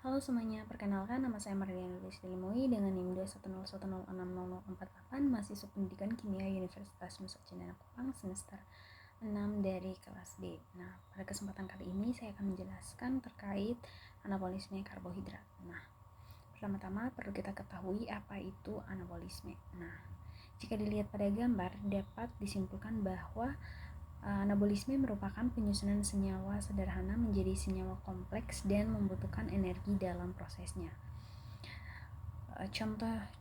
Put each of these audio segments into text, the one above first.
Halo semuanya, perkenalkan nama saya Marliana Lisdilimui dengan NIM 21010600048, mahasiswa pendidikan kimia Universitas Nusa Cendana Kupang semester 6 dari kelas B. Nah, pada kesempatan kali ini saya akan menjelaskan terkait anabolisme karbohidrat. Nah, pertama-tama perlu kita ketahui apa itu anabolisme. Nah, jika dilihat pada gambar dapat disimpulkan bahwa anabolisme merupakan penyusunan senyawa sederhana menjadi senyawa kompleks dan membutuhkan energi dalam prosesnya.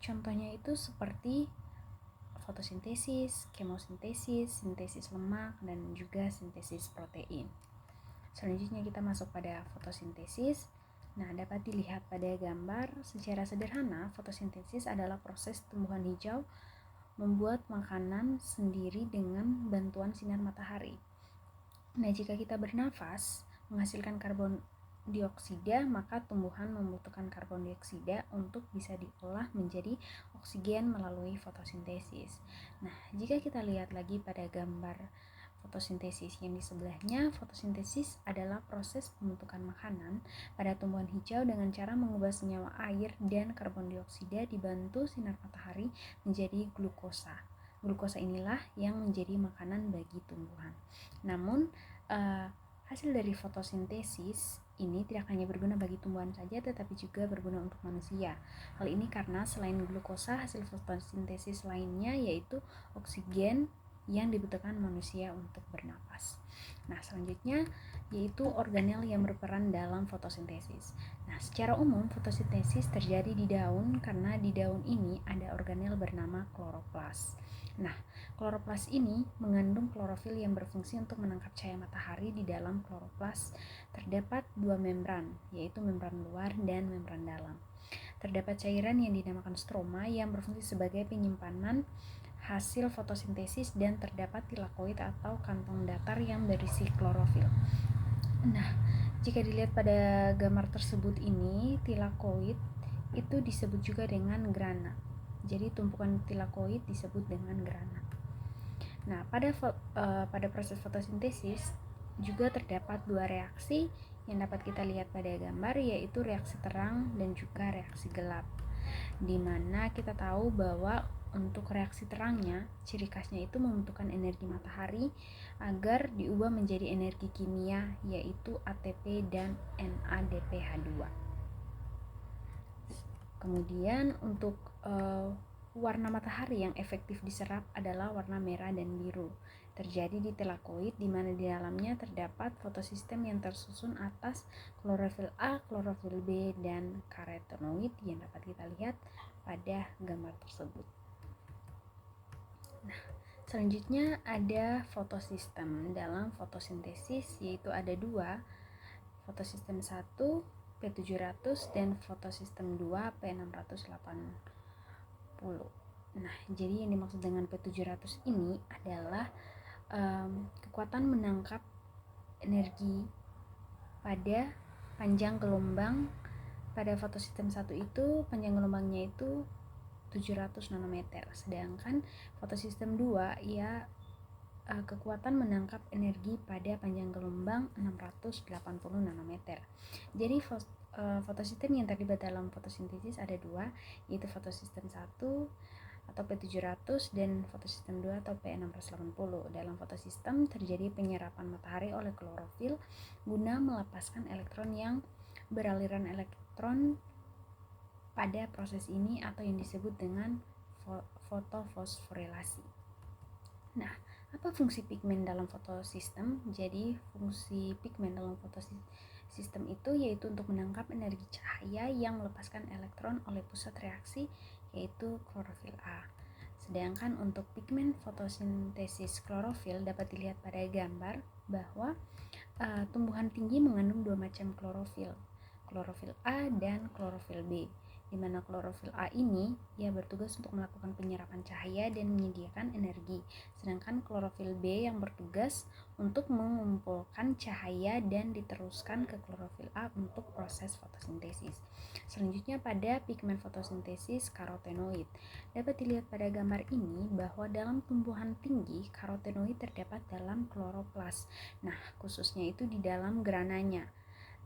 Contohnya itu seperti fotosintesis, kemosintesis, sintesis lemak, dan juga sintesis protein. Selanjutnya kita masuk pada fotosintesis. Nah, dapat dilihat pada gambar secara sederhana, fotosintesis adalah proses tumbuhan hijau membuat makanan sendiri dengan bantuan sinar matahari. Nah, jika kita bernafas menghasilkan karbon dioksida, maka tumbuhan membutuhkan karbon dioksida untuk bisa diolah menjadi oksigen melalui fotosintesis. Nah, jika kita lihat lagi pada gambar fotosintesis yang di sebelahnya, fotosintesis adalah proses pembentukan makanan pada tumbuhan hijau dengan cara mengubah senyawa air dan karbon dioksida dibantu sinar matahari menjadi glukosa. Glukosa inilah yang menjadi makanan bagi tumbuhan. Namun, hasil dari fotosintesis ini tidak hanya berguna bagi tumbuhan saja, tetapi juga berguna untuk manusia. Hal ini karena selain glukosa, hasil fotosintesis lainnya yaitu oksigen yang dibutuhkan manusia untuk bernapas. Nah, selanjutnya yaitu organel yang berperan dalam fotosintesis. Nah, secara umum fotosintesis terjadi di daun karena di daun ini ada organel bernama kloroplas. Nah, kloroplas ini mengandung klorofil yang berfungsi untuk menangkap cahaya matahari. Di dalam kloroplas terdapat dua membran, yaitu membran luar dan membran dalam. Terdapat cairan yang dinamakan stroma yang berfungsi sebagai penyimpanan hasil fotosintesis dan terdapat tilakoid atau kantong datar yang berisi klorofil. Nah, jika dilihat pada gambar tersebut ini, tilakoid itu disebut juga dengan grana. Jadi tumpukan tilakoid disebut dengan grana. Nah, pada proses fotosintesis juga terdapat dua reaksi yang dapat kita lihat pada gambar, yaitu reaksi terang dan juga reaksi gelap. Di mana kita tahu bahwa untuk reaksi terangnya, ciri khasnya itu membutuhkan energi matahari agar diubah menjadi energi kimia, yaitu ATP dan NADPH2. Kemudian untuk warna matahari yang efektif diserap adalah warna merah dan biru. Terjadi di tilakoid, di mana di dalamnya terdapat fotosistem yang tersusun atas klorofil A, klorofil B, dan karotenoid yang dapat kita lihat pada gambar tersebut. Nah, selanjutnya ada fotosistem. Dalam fotosintesis yaitu ada dua, fotosistem 1 P700 dan fotosistem 2 P680. Nah, jadi yang dimaksud dengan P700 ini adalah kekuatan menangkap energi pada panjang gelombang. Pada fotosistem 1 itu panjang gelombangnya itu 700 nanometer, sedangkan fotosistem 2 ya kekuatan menangkap energi pada panjang gelombang 680 nanometer. Jadi fotosistem yang terlibat dalam fotosintesis ada dua, yaitu fotosistem 1 atau P700 dan fotosistem 2 atau P680. Dalam fotosistem terjadi penyerapan matahari oleh klorofil guna melepaskan elektron yang beraliran elektron pada proses ini atau yang disebut dengan fotofosforilasi. Nah, apa fungsi pigmen dalam fotosistem? Jadi fungsi pigmen dalam fotosistem itu yaitu untuk menangkap energi cahaya yang melepaskan elektron oleh pusat reaksi, yaitu klorofil A. Sedangkan untuk pigmen fotosintesis klorofil dapat dilihat pada gambar bahwa tumbuhan tinggi mengandung dua macam klorofil A dan klorofil B, di mana klorofil A ini ia bertugas untuk melakukan penyerapan cahaya dan menyediakan energi, sedangkan klorofil B yang bertugas untuk mengumpulkan cahaya dan diteruskan ke klorofil A untuk proses fotosintesis. Selanjutnya pada pigmen fotosintesis karotenoid. Dapat dilihat pada gambar ini bahwa dalam tumbuhan tinggi karotenoid terdapat dalam kloroplas. Nah, khususnya itu di dalam grananya.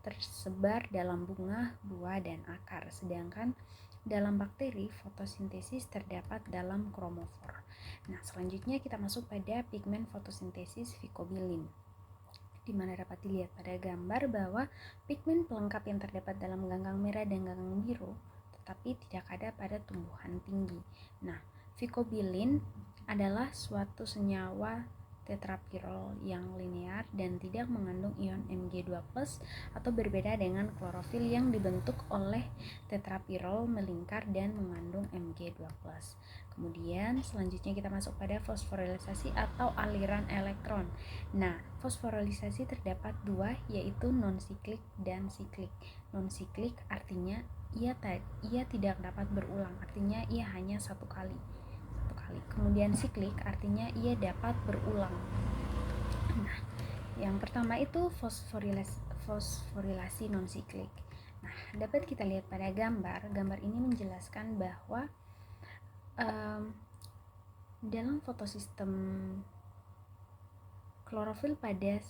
tersebar dalam bunga, buah, dan akar. Sedangkan dalam bakteri, fotosintesis terdapat dalam kromofor. Nah, selanjutnya kita masuk pada pigmen fotosintesis vicobilin, di mana dapat dilihat pada gambar bahwa pigmen pelengkap yang terdapat dalam ganggang merah dan ganggang biru tetapi tidak ada pada tumbuhan tinggi. Nah, vicobilin adalah suatu senyawa tetrapirol yang linear dan tidak mengandung ion Mg2+ atau berbeda dengan klorofil yang dibentuk oleh tetrapirol melingkar dan mengandung Mg2+. Kemudian selanjutnya kita masuk pada fosforilisasi atau aliran elektron. Nah, fosforilisasi terdapat dua, yaitu non-siklik dan siklik. Non-siklik artinya ia tidak dapat berulang, artinya ia hanya satu kali. Kemudian siklik artinya ia dapat berulang. Nah, yang pertama itu fosforilasi non-siklik. Nah, dapat kita lihat pada gambar. Gambar ini menjelaskan bahwa dalam fotosistem klorofil pada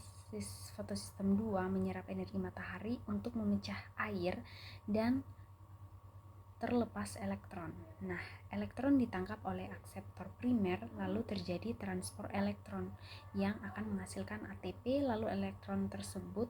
fotosistem 2 menyerap energi matahari untuk memecah air dan terlepas elektron. Nah, elektron ditangkap oleh akseptor primer, lalu terjadi transport elektron yang akan menghasilkan ATP, lalu elektron tersebut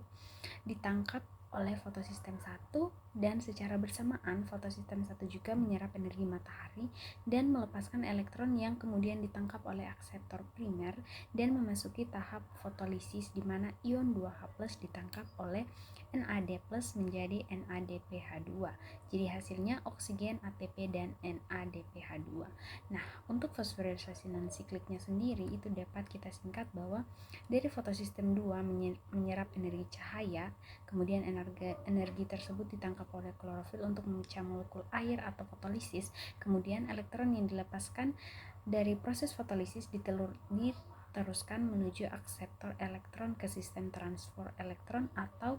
ditangkap oleh fotosistem 1 dan secara bersamaan fotosistem 1 juga menyerap energi matahari dan melepaskan elektron yang kemudian ditangkap oleh akseptor primer dan memasuki tahap fotolisis di mana ion 2H+ ditangkap oleh NAD+ menjadi NADPH2. Jadi hasilnya oksigen, ATP, dan NADPH2. Nah, untuk fosforilisasi non-sikliknya sendiri itu dapat kita singkat bahwa dari fotosistem 2 menyerap energi cahaya, kemudian energi tersebut ditangkap oleh klorofil untuk memecah molekul air atau fotolisis, kemudian elektron yang dilepaskan dari proses fotolisis diteruskan menuju akseptor elektron ke sistem transport elektron atau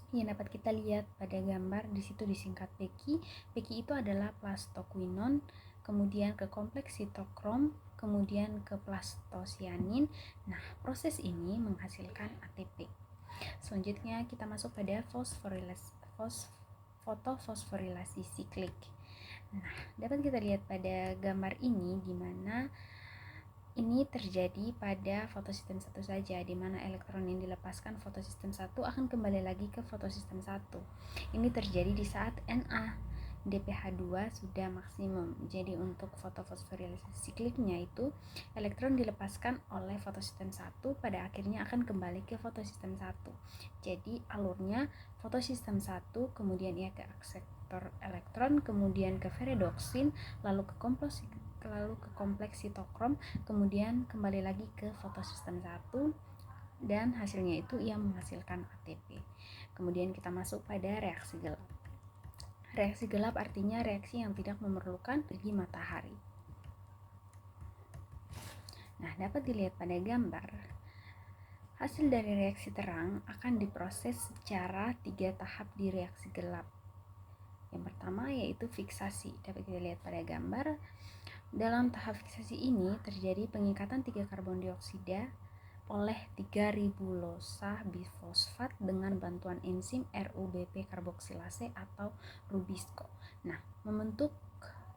yang dapat kita lihat pada gambar di situ disingkat PEKI. PEKI itu adalah plastoquinon, kemudian ke kompleks sitokrom, kemudian ke plastosianin. Nah, proses ini menghasilkan ATP. Selanjutnya kita masuk pada fotofosforilasi siklik. Nah, dapat kita lihat pada gambar ini di mana ini terjadi pada fotosistem 1 saja, di mana elektron yang dilepaskan fotosistem 1 akan kembali lagi ke fotosistem 1. Ini terjadi di saat NADPH2 sudah maksimum. Jadi untuk fotofosforilisasi sikliknya itu elektron dilepaskan oleh fotosistem 1 pada akhirnya akan kembali ke fotosistem 1. Jadi alurnya fotosistem 1 kemudian ia ke akseptor elektron, kemudian ke ferredoksin, lalu ke kompleks sitokrom, kemudian kembali lagi ke fotosistem 1 dan hasilnya itu ia menghasilkan ATP. Kemudian kita masuk pada reaksi gelap. Reaksi gelap artinya reaksi yang tidak memerlukan energi matahari. Nah, dapat dilihat pada gambar. Hasil dari reaksi terang akan diproses secara 3 tahap di reaksi gelap. Yang pertama yaitu fiksasi. Dapat kita lihat pada gambar. Dalam tahap fiksasi ini terjadi pengikatan 3 karbon dioksida oleh 3 ribulosa bifosfat dengan bantuan enzim RuBP karboksilase atau Rubisco. Nah,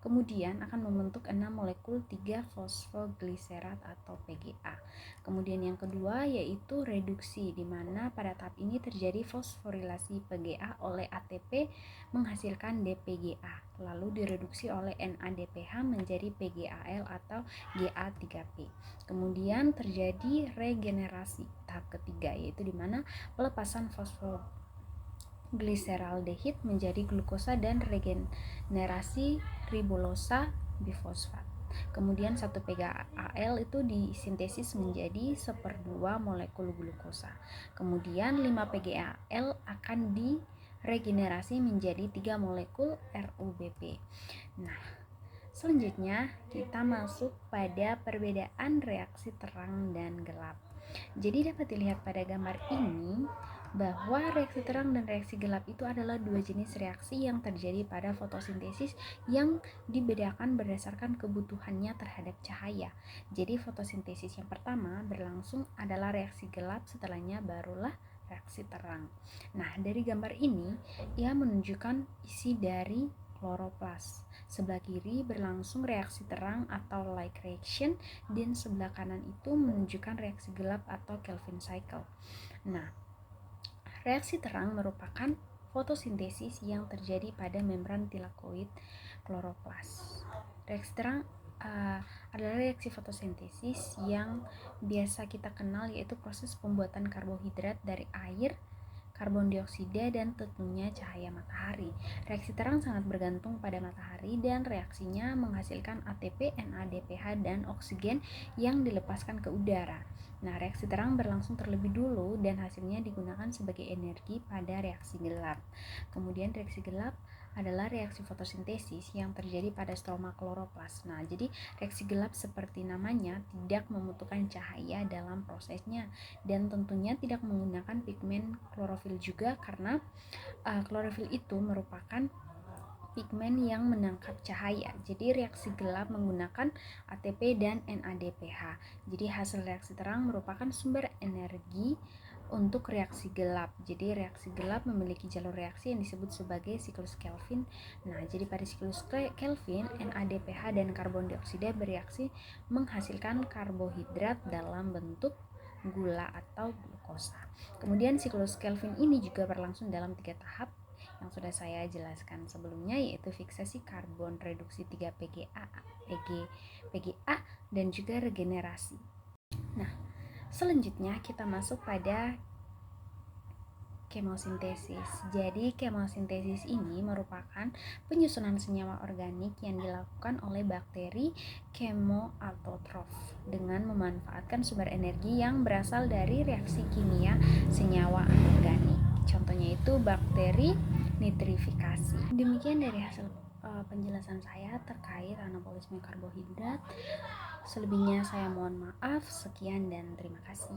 kemudian akan membentuk 6 molekul 3 fosfogliserat atau PGA. Kemudian yang kedua yaitu reduksi, di mana pada tahap ini terjadi fosforilasi PGA oleh ATP menghasilkan DPGA, lalu direduksi oleh NADPH menjadi PGAL atau GA3P. Kemudian terjadi regenerasi tahap ketiga, yaitu di mana pelepasan fosfogliseraldehid menjadi glukosa dan regenerasi ribulosa bifosfat. Kemudian 1 PGAL itu disintesis menjadi 1/2 molekul glukosa. Kemudian 5 PGAL akan diregenerasi menjadi 3 molekul RuBP. Nah, selanjutnya kita masuk pada perbedaan reaksi terang dan gelap. Jadi dapat dilihat pada gambar ini bahwa reaksi terang dan reaksi gelap itu adalah 2 jenis reaksi yang terjadi pada fotosintesis yang dibedakan berdasarkan kebutuhannya terhadap cahaya. Jadi fotosintesis yang pertama berlangsung adalah reaksi gelap, setelahnya barulah reaksi terang. Nah, dari gambar ini ia menunjukkan isi dari kloroplas. Sebelah kiri berlangsung reaksi terang atau light reaction, dan sebelah kanan itu menunjukkan reaksi gelap atau Calvin cycle. Nah, reaksi terang merupakan fotosintesis yang terjadi pada membran tilakoid kloroplas. Reaksi terang adalah reaksi fotosintesis yang biasa kita kenal, yaitu proses pembuatan karbohidrat dari air, karbon dioksida, dan tentunya cahaya matahari. Reaksi terang sangat bergantung pada matahari dan reaksinya menghasilkan ATP, NADPH, dan oksigen yang dilepaskan ke udara. Nah, reaksi terang berlangsung terlebih dulu dan hasilnya digunakan sebagai energi pada reaksi gelap. Kemudian reaksi gelap adalah reaksi fotosintesis yang terjadi pada stroma kloroplas. Nah, jadi reaksi gelap seperti namanya tidak membutuhkan cahaya dalam prosesnya dan tentunya tidak menggunakan pigmen klorofil juga, karena klorofil itu merupakan pigmen yang menangkap cahaya. Jadi reaksi gelap menggunakan ATP dan NADPH. Jadi hasil reaksi terang merupakan sumber energi untuk reaksi gelap. Jadi reaksi gelap memiliki jalur reaksi yang disebut sebagai siklus Kelvin. Nah, jadi pada siklus Kelvin, NADPH dan karbon dioksida bereaksi menghasilkan karbohidrat dalam bentuk gula atau glukosa. Kemudian siklus Kelvin ini juga berlangsung dalam 3 tahap yang sudah saya jelaskan sebelumnya, yaitu fiksasi karbon, reduksi 3-PGA, PGA, dan juga regenerasi. Nah, selanjutnya kita masuk pada kemosintesis. Jadi kemosintesis ini merupakan penyusunan senyawa organik yang dilakukan oleh bakteri kemoautotrof dengan memanfaatkan sumber energi yang berasal dari reaksi kimia senyawa anorganik. Contohnya itu bakteri nitrifikasi. Demikian dari hasil penjelasan saya terkait anabolisme karbohidrat. Selebihnya saya mohon maaf. Sekian dan terima kasih.